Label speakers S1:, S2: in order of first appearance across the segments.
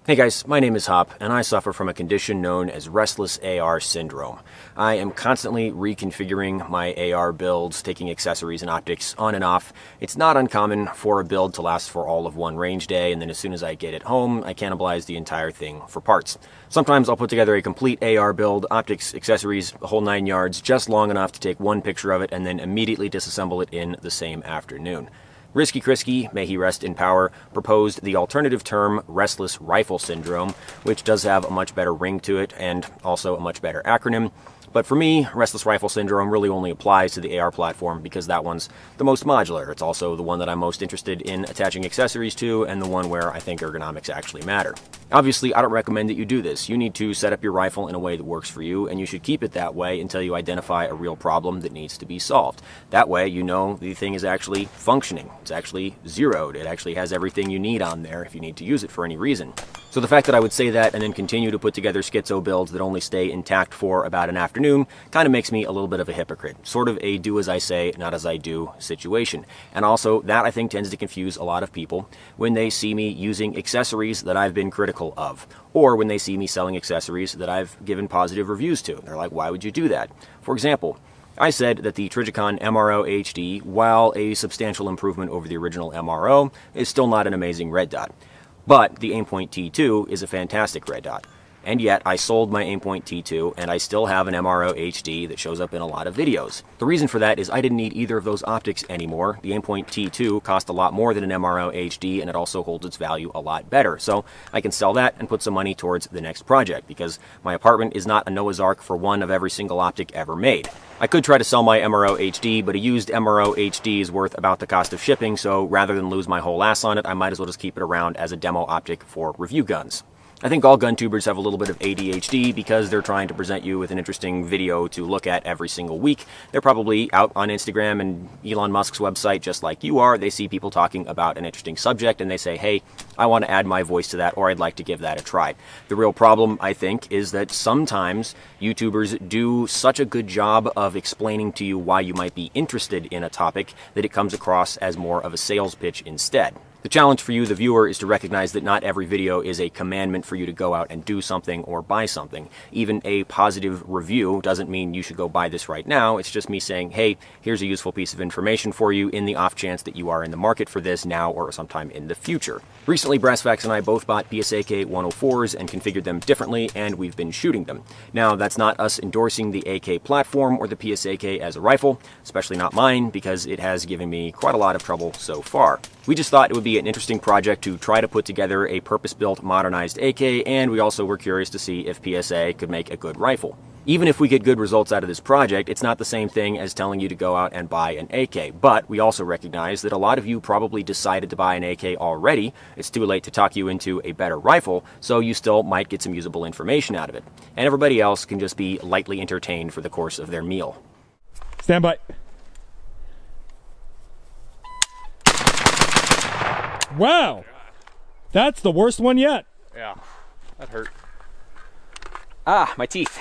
S1: Hey guys, my name is Hop, and I suffer from a condition known as restless AR syndrome. I am constantly reconfiguring my AR builds, taking accessories and optics on and off. It's not uncommon for a build to last for all of one range day, and then as soon as I get it home, I cannibalize the entire thing for parts. Sometimes I'll put together a complete AR build, optics, accessories, the whole 9 yards, just long enough to take one picture of it and then immediately disassemble it in the same afternoon. Risky Krisky, may he rest in power, proposed the alternative term restless rifle syndrome, which does have a much better ring to it and also a much better acronym. But for me, restless rifle syndrome really only applies to the AR platform because that one's the most modular. It's also the one that I'm most interested in attaching accessories to and the one where I think ergonomics actually matter. Obviously, I don't recommend that you do this. You need to set up your rifle in a way that works for you, and you should keep it that way until you identify a real problem that needs to be solved. That way, you know the thing is actually functioning. It's actually zeroed. It actually has everything you need on there if you need to use it for any reason. So the fact that I would say that and then continue to put together schizo builds that only stay intact for about an afternoon kind of makes me a little bit of a hypocrite. Sort of a do as I say, not as I do situation. And also, that I think tends to confuse a lot of people when they see me using accessories that I've been critical of, or when they see me selling accessories that I've given positive reviews to. They're like, why would you do that? For example, I said that the Trijicon MRO HD, while a substantial improvement over the original MRO, is still not an amazing red dot. But the Aimpoint T2 is a fantastic red dot. And yet, I sold my Aimpoint T2, and I still have an MRO HD that shows up in a lot of videos. The reason for that is I didn't need either of those optics anymore. The Aimpoint T2 cost a lot more than an MRO HD, and it also holds its value a lot better. So I can sell that and put some money towards the next project, because my apartment is not a Noah's Ark for one of every single optic ever made. I could try to sell my MRO HD, but a used MRO HD is worth about the cost of shipping, so rather than lose my whole ass on it, I might as well just keep it around as a demo optic for review guns. I think all gun tubers have a little bit of ADHD because they're trying to present you with an interesting video to look at every single week. They're probably out on Instagram and Elon Musk's website just like you are. They see people talking about an interesting subject and they say, hey, I want to add my voice to that, or I'd like to give that a try. The real problem, I think, is that sometimes YouTubers do such a good job of explaining to you why you might be interested in a topic that it comes across as more of a sales pitch instead. The challenge for you, the viewer, is to recognize that not every video is a commandment for you to go out and do something or buy something. Even a positive review doesn't mean you should go buy this right now. It's just me saying, hey, here's a useful piece of information for you in the off chance that you are in the market for this now or sometime in the future. Recently, Brassfax and I both bought PSAK 104s and configured them differently, and we've been shooting them. Now, that's not us endorsing the AK platform or the PSAK as a rifle, especially not mine, because it has given me quite a lot of trouble so far. We just thought it would be an interesting project to try to put together a purpose-built, modernized AK, and we also were curious to see if PSA could make a good rifle. Even if we get good results out of this project, it's not the same thing as telling you to go out and buy an AK. But we also recognize that a lot of you probably decided to buy an AK already. It's too late to talk you into a better rifle, so you still might get some usable information out of it. And everybody else can just be lightly entertained for the course of their meal.
S2: Stand by. Wow! That's the worst one yet.
S1: Yeah, that hurt. Ah, my teeth.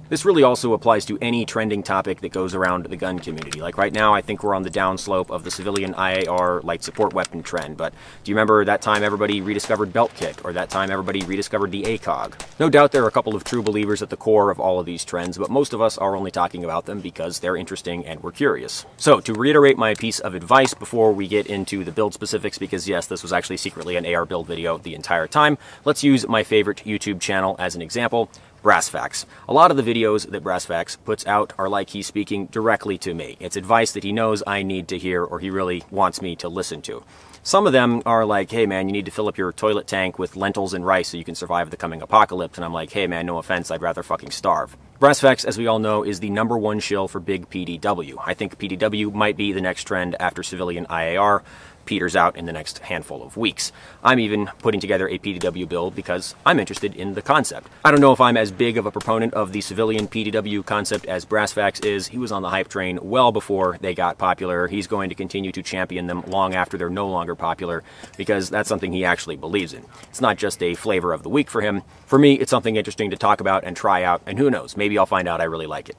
S1: This really also applies to any trending topic that goes around the gun community. Like right now, I think we're on the downslope of the civilian IAR light support weapon trend, but do you remember that time everybody rediscovered belt kit, or that time everybody rediscovered the ACOG? No doubt there are a couple of true believers at the core of all of these trends, but most of us are only talking about them because they're interesting and we're curious. So, to reiterate my piece of advice before we get into the build specifics, because yes, this was actually secretly an AR build video the entire time, let's use my favorite YouTube channel as an example, Brassfax. A lot of the videos that Brassfax puts out are like he's speaking directly to me. It's advice that he knows I need to hear or he really wants me to listen to. Some of them are like, hey man, you need to fill up your toilet tank with lentils and rice so you can survive the coming apocalypse. And I'm like, hey man, no offense, I'd rather fucking starve. Brassfax, as we all know, is the #1 shill for big PDW. I think PDW might be the next trend after civilian IAR peters out in the next handful of weeks. I'm even putting together a PDW build because I'm interested in the concept. I don't know if I'm as big of a proponent of the civilian PDW concept as Brassfax is. He was on the hype train well before they got popular. He's going to continue to champion them long after they're no longer popular because that's something he actually believes in. It's not just a flavor of the week for him. For me, it's something interesting to talk about and try out, and who knows, maybe I'll find out I really like it.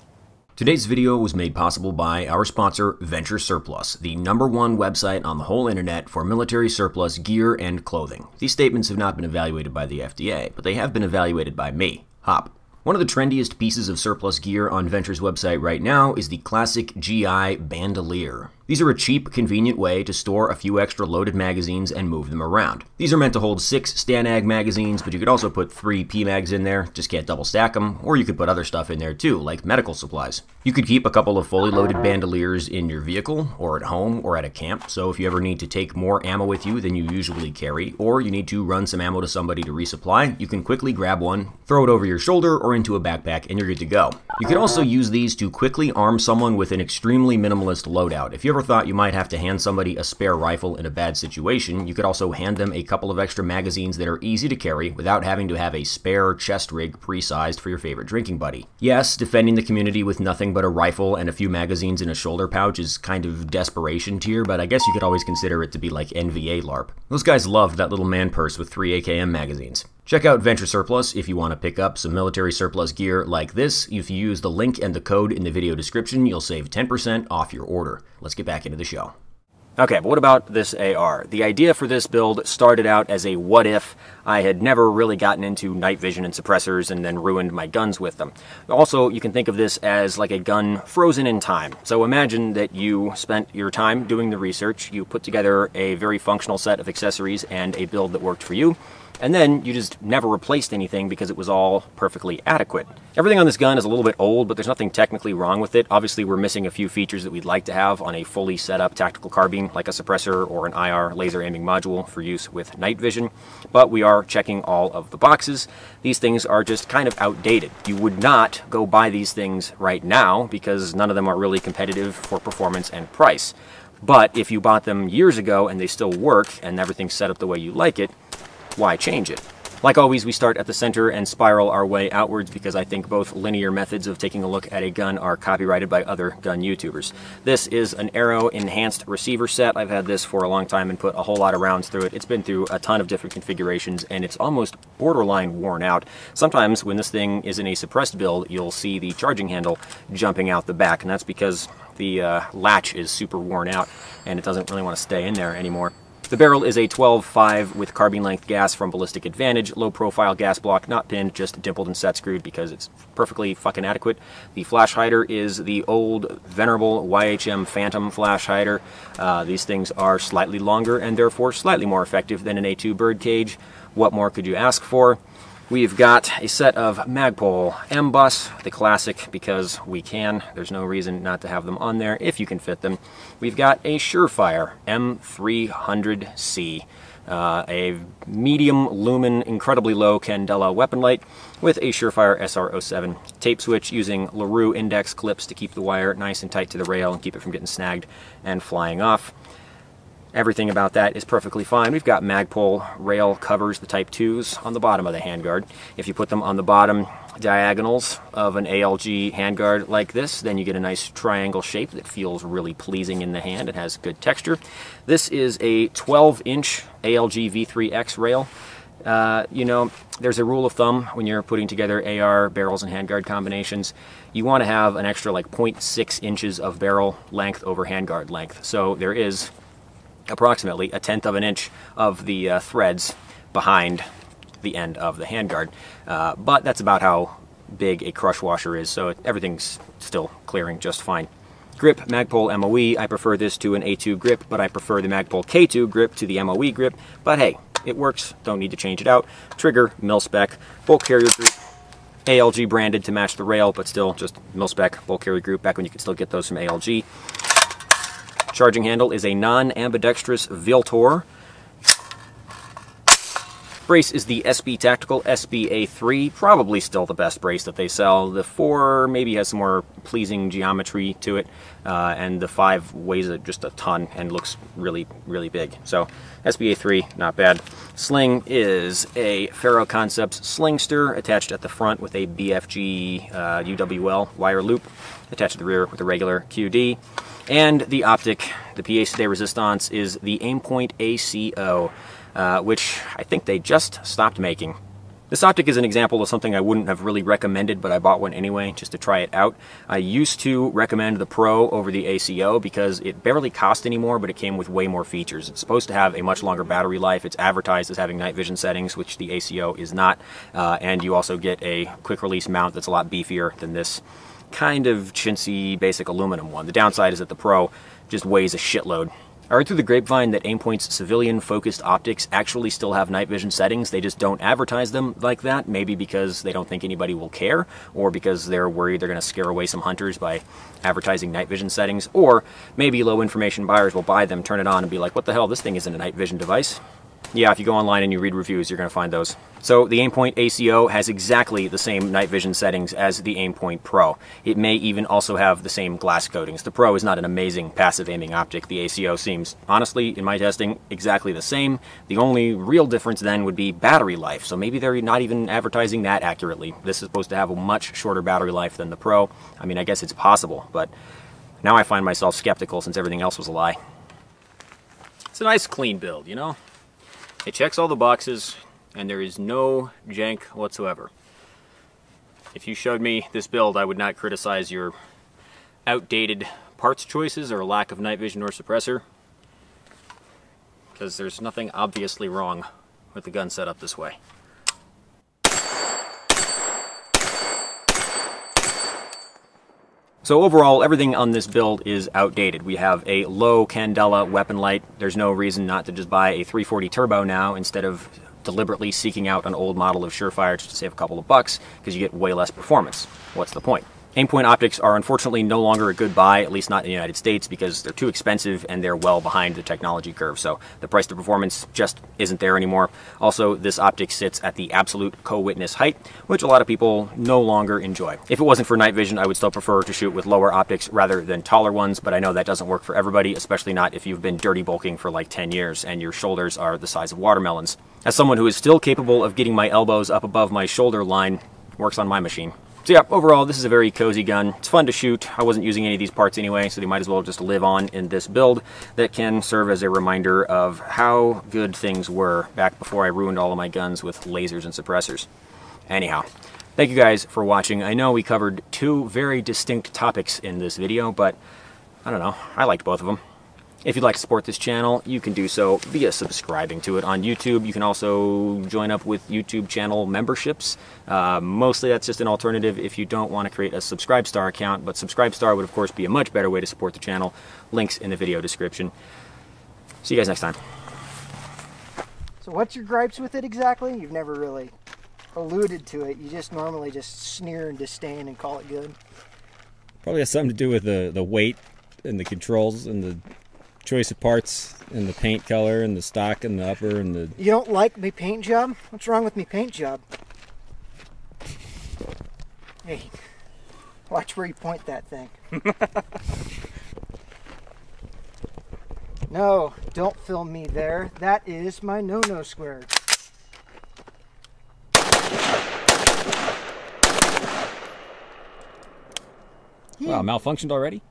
S1: Today's video was made possible by our sponsor, Venture Surplus, the #1 website on the whole internet for military surplus gear and clothing. These statements have not been evaluated by the FDA, but they have been evaluated by me, Hop. One of the trendiest pieces of surplus gear on Venture's website right now is the classic GI bandolier. These are a cheap, convenient way to store a few extra loaded magazines and move them around. These are meant to hold 6 Stanag magazines, but you could also put 3 PMags in there, just can't double stack them, or you could put other stuff in there too, like medical supplies. You could keep a couple of fully loaded bandoliers in your vehicle, or at home, or at a camp, so if you ever need to take more ammo with you than you usually carry, or you need to run some ammo to somebody to resupply, you can quickly grab one, throw it over your shoulder or into a backpack, and you're good to go. You could also use these to quickly arm someone with an extremely minimalist loadout. If you ever thought you might have to hand somebody a spare rifle in a bad situation, you could also hand them a couple of extra magazines that are easy to carry without having to have a spare chest rig pre-sized for your favorite drinking buddy. Yes, defending the community with nothing but a rifle and a few magazines in a shoulder pouch is kind of desperation tier, but I guess you could always consider it to be like NVA LARP. Those guys loved that little man purse with 3 AKM magazines. Check out Venture Surplus if you want to pick up some military surplus gear like this. If you use the link and the code in the video description, you'll save 10% off your order. Let's get back into the show. Okay, but what about this AR? The idea for this build started out as a what if. I had never really gotten into night vision and suppressors and then ruined my guns with them. Also, you can think of this as like a gun frozen in time. So imagine that you spent your time doing the research, you put together a very functional set of accessories and a build that worked for you, and then you just never replaced anything because it was all perfectly adequate. Everything on this gun is a little bit old, but there's nothing technically wrong with it. Obviously, we're missing a few features that we'd like to have on a fully set up tactical carbine, like a suppressor or an IR laser aiming module for use with night vision, but we are checking all of the boxes. These things are just kind of outdated. You would not go buy these things right now because none of them are really competitive for performance and price. But if you bought them years ago and they still work and everything's set up the way you like it, why change it? Like always, we start at the center and spiral our way outwards because I think both linear methods of taking a look at a gun are copyrighted by other gun YouTubers. This is an Arrow enhanced receiver set. I've had this for a long time and put a whole lot of rounds through it. It's been through a ton of different configurations and it's almost borderline worn out. Sometimes when this thing is in a suppressed build, you'll see the charging handle jumping out the back, and that's because the latch is super worn out and it doesn't really want to stay in there anymore. The barrel is a 12.5 with carbine length gas from Ballistic Advantage, low profile gas block, not pinned, just dimpled and set screwed because it's perfectly fucking adequate. The flash hider is the old venerable YHM Phantom flash hider. These things are slightly longer and therefore slightly more effective than an A2 birdcage. What more could you ask for? We've got a set of Magpul M-Bus, the classic because we can. There's no reason not to have them on there if you can fit them. We've got a Surefire M300C, a medium lumen, incredibly low Candela weapon light with a Surefire SR07 tape switch using LaRue index clips to keep the wire nice and tight to the rail and keep it from getting snagged and flying off. Everything about that is perfectly fine. We've got Magpul rail covers, the Type 2s, on the bottom of the handguard. If you put them on the bottom diagonals of an ALG handguard like this, then you get a nice triangle shape that feels really pleasing in the hand. It has good texture. This is a 12-inch ALG V3X rail. You know, there's a rule of thumb when you're putting together AR barrels and handguard combinations. You want to have an extra like 0.6 inches of barrel length over handguard length. So there is approximately 1/10 of an inch of the threads behind the end of the handguard. But that's about how big a crush washer is, so everything's still clearing just fine. Grip, Magpul MOE. I prefer this to an A2 grip, but I prefer the Magpul K2 grip to the MOE grip. But hey, it works, don't need to change it out. Trigger, mil-spec, bulk carrier group. ALG branded to match the rail, but still just mil-spec, bulk carrier group, back when you could still get those from ALG. Charging handle is a non-ambidextrous Viltor. Brace is the SB Tactical SBA3, probably still the best brace that they sell. The 4 maybe has some more pleasing geometry to it, and the 5 weighs just a ton and looks really, really big. So SBA3, not bad. Sling is a Faro Concepts Slingster attached at the front with a BFG UWL wire loop, attached at the rear with a regular QD. And the optic, the pièce de résistance, is the Aimpoint ACO, which I think they just stopped making. This optic is an example of something I wouldn't have really recommended, but I bought one anyway just to try it out. I used to recommend the Pro over the ACO because it barely cost anymore, but it came with way more features. It's supposed to have a much longer battery life. It's advertised as having night vision settings, which the ACO is not. And you also get a quick release mount that's a lot beefier than this kind of chintzy basic aluminum one. The downside is that the Pro just weighs a shitload. I heard through the grapevine that Aimpoint's civilian-focused optics actually still have night vision settings. They just don't advertise them like that, maybe because they don't think anybody will care, or because they're worried they're going to scare away some hunters by advertising night vision settings, or maybe low-information buyers will buy them, turn it on, and be like, what the hell, this thing isn't a night vision device. Yeah, if you go online and you read reviews, you're going to find those. So the Aimpoint ACO has exactly the same night vision settings as the Aimpoint Pro. It may even also have the same glass coatings. The Pro is not an amazing passive aiming optic. The ACO seems, honestly, in my testing, exactly the same. The only real difference then would be battery life. So maybe they're not even advertising that accurately. This is supposed to have a much shorter battery life than the Pro. I mean, I guess it's possible, but now I find myself skeptical since everything else was a lie. It's a nice clean build, you know? It checks all the boxes, and there is no jank whatsoever. If you showed me this build, I would not criticize your outdated parts choices or lack of night vision or suppressor, because there's nothing obviously wrong with the gun setup this way. So overall, everything on this build is outdated. We have a low candela weapon light. There's no reason not to just buy a 340 turbo now instead of deliberately seeking out an old model of Surefire just to save a couple of bucks, because you get way less performance. What's the point? Aimpoint optics are unfortunately no longer a good buy, at least not in the United States, because they're too expensive and they're well behind the technology curve. So the price to performance just isn't there anymore. Also, this optic sits at the absolute co-witness height, which a lot of people no longer enjoy. If it wasn't for night vision, I would still prefer to shoot with lower optics rather than taller ones, but I know that doesn't work for everybody, especially not if you've been dirty bulking for like 10 years and your shoulders are the size of watermelons. As someone who is still capable of getting my elbows up above my shoulder line, works on my machine. So yeah, overall, this is a very cozy gun. It's fun to shoot. I wasn't using any of these parts anyway, so they might as well just live on in this build that can serve as a reminder of how good things were back before I ruined all of my guns with lasers and suppressors. Anyhow, thank you guys for watching. I know we covered two very distinct topics in this video, but I don't know, I liked both of them. If you'd like to support this channel, you can do so via subscribing to it on YouTube. You can also join up with YouTube channel memberships. Mostly that's just an alternative if you don't want to create a Subscribestar account, but Subscribestar would of course be a much better way to support the channel. Links in the video description. See you guys next time.
S3: So what's your gripes with it exactly? You've never really alluded to it. You just normally just sneer and disdain and call it good.
S4: Probably has something to do with the weight and the controls and the choice of parts and the paint color and the stock and the upper and the...
S3: You don't like me paint job? What's wrong with me paint job? Hey, watch where you point that thing. No, don't film me there. That is my no-no square.
S4: Wow, malfunctioned already?